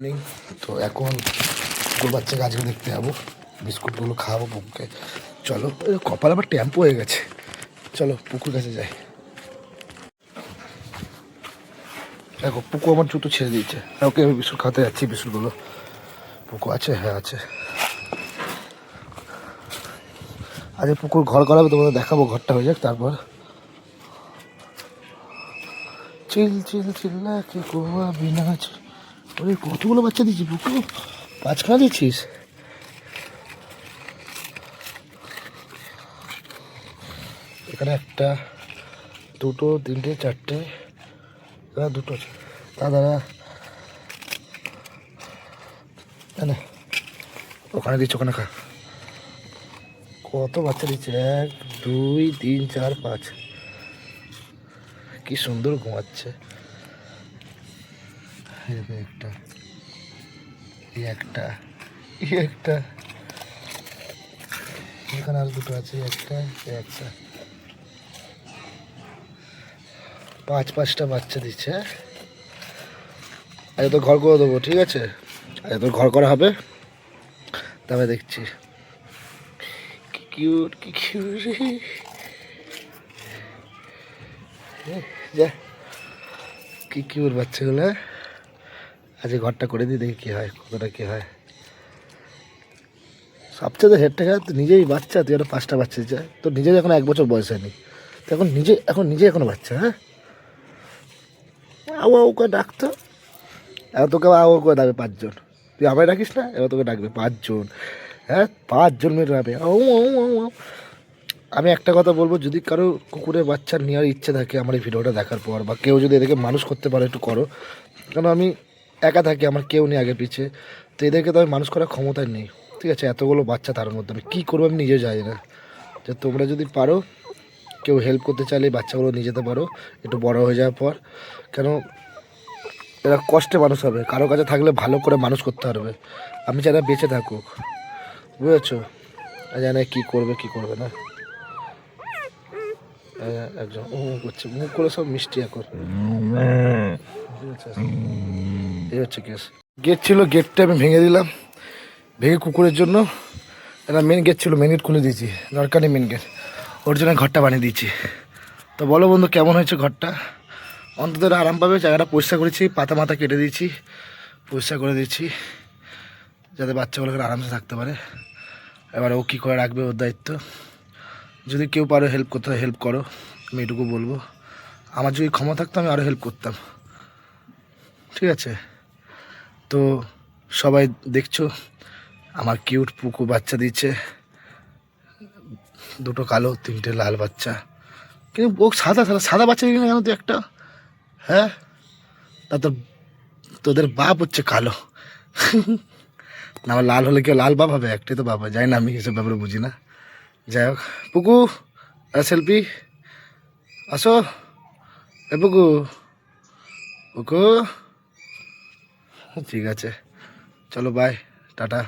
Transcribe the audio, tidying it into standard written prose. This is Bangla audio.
নেই তো এখন পুকুর বাচ্চাকে আজকে দেখতে যাবো, বিস্কুটগুলো খাওয়াবো পুকুরকে। চলো, কপাল আবার টেম্পো হয়ে গেছে, চলো পুকুর কাছে যাই। দেখো পুকু আমার জুতো ছেড়ে দিয়েছে, ওকে আমি বিস্কুট খাওয়াতে যাচ্ছি। বিস্কুটগুলো পুকু আছে, হ্যাঁ আছে। আজকে পুকুর ঘর করাবে, তোমাদের দেখাবো, ঘরটা হয়ে যাক তারপর। চিল চিল চিল্লা কে গোয়া বিনাচ। ওরে কতগুলো বাচ্চা দিচ্ছি পুকু, 5খানা দিচ্ছিস। এখানে একটা, দুটো, তিনটে, চারটে, দুটো আছে দাদা। না ওখানে দিচ্ছ, ওখানে খা। কত বাচ্চা দিচ্ছে, 1 2 3 4 5। কি সুন্দর ঘুমাচ্ছে। একটা, একটা, একটা, এখানে আর দুটো আছে, একটা, একটা। 5টা বাচ্চা দিচ্ছে। আজ তো ঘর করে দেবো, ঠিক আছে, আজ তো ঘর করা হবে, তবে দেখছি। কি কিউট, কি কিউট। যা, কি কিউট বাচ্চাগুলো। আজ ঘরটা করে দিই, দেখি কী হয়, কতটা কী হয়। সবচেয়ে তো হেডটা খায়, তুই নিজেই বাচ্চা, তুই একটা 5টা বাচ্চা দিচ্ছে, তোর নিজের এখন 1 বছর বয়স হয়নি, তো এখন নিজে এখনো বাচ্চা। হ্যাঁ, আও আও করে ডাকতো, এবার তোকে আও করে ডাকবে 5জন। তুই আমায় ডাকিস না, এবার তোকে ডাকবে 5জন। হ্যাঁ, 5জন মিলে ডাকবে আও আও আও আও। আমি একটা কথা বলবো, যদি কারো কুকুরের বাচ্চা নেওয়ার ইচ্ছে থাকে আমার এই ভিডিওটা দেখার পর, বা কেউ যদি এদেরকে মানুষ করতে পারে একটু করো, কারণ আমি একা থাকি, আমার কেউ নেই আগে পিছে, তো এদেরকে তো আমি মানুষ করার ক্ষমতা নেই। ঠিক আছে, এতগুলো বাচ্চা, তার মধ্যে আমি কী করবো আমি নিজে জানি না। যে তোমরা যদি পারো, কেউ হেল্প করতে চাইলে এই বাচ্চাগুলো নিয়ে যেতে পারো একটু বড় হয়ে যাওয়ার পর, কেন এরা কষ্টে মানুষ হবে, কারো কাছে থাকলে ভালো করে মানুষ করতে পারবে। আমি চাই না বেঁচে থাকুক, বুঝেছো, জানি না কী করবে কী করবে না। একজন করছে, মুখ করে সব মিষ্টি এখন। এই হচ্ছে কেস। গেট ছিল, গেটটা আমি ভেঙে দিলাম, ভেঙে কুকুরের জন্য একটা মেন গেট ছিল, মেন গেট খুলে দিয়েছি, দরকার নেই মেন গেট, ওর জন্য ঘরটা বানিয়ে দিয়েছি। তো বলো বন্ধু, কেমন হয়েছে ঘরটা? অন্তত আরাম পাবে, জায়গাটা পরিষ্কার করেছি, পাতা মাথা কেটে দিয়েছি, পরিষ্কার করে দিয়েছি, যাতে বাচ্চাগুলোকে আরামসে থাকতে পারে। এবার ও কী করে রাখবে, ওর দায়িত্ব। যদি কেউ পারো হেল্প করতে হয় হেল্প করো, আমি এটুকু বলবো। আমার যদি ক্ষমতা থাকতো আমি আরও হেল্প করতাম, ঠিক আছে। তো সবাই দেখছো আমার কিউট পুকু বাচ্চা দিচ্ছে, 2টো কালো 3টে লাল বাচ্চা, কিন্তু ও সাদা সাদা সাদা বাচ্চা দিবি না কেন তুই একটা? হ্যাঁ, তা তোদের বাপ হচ্ছে কালো। না, আমার লাল হলে কেউ লাল বাপ হবে? একটাই তো বাপ হয়, যাই না, আমি এসব ব্যাপারে বুঝি না। যাই হোক, পুকু সেলফি, আসো। এ পুকু, পুকু, ঠিক আছে, চলো বাই, টাটা।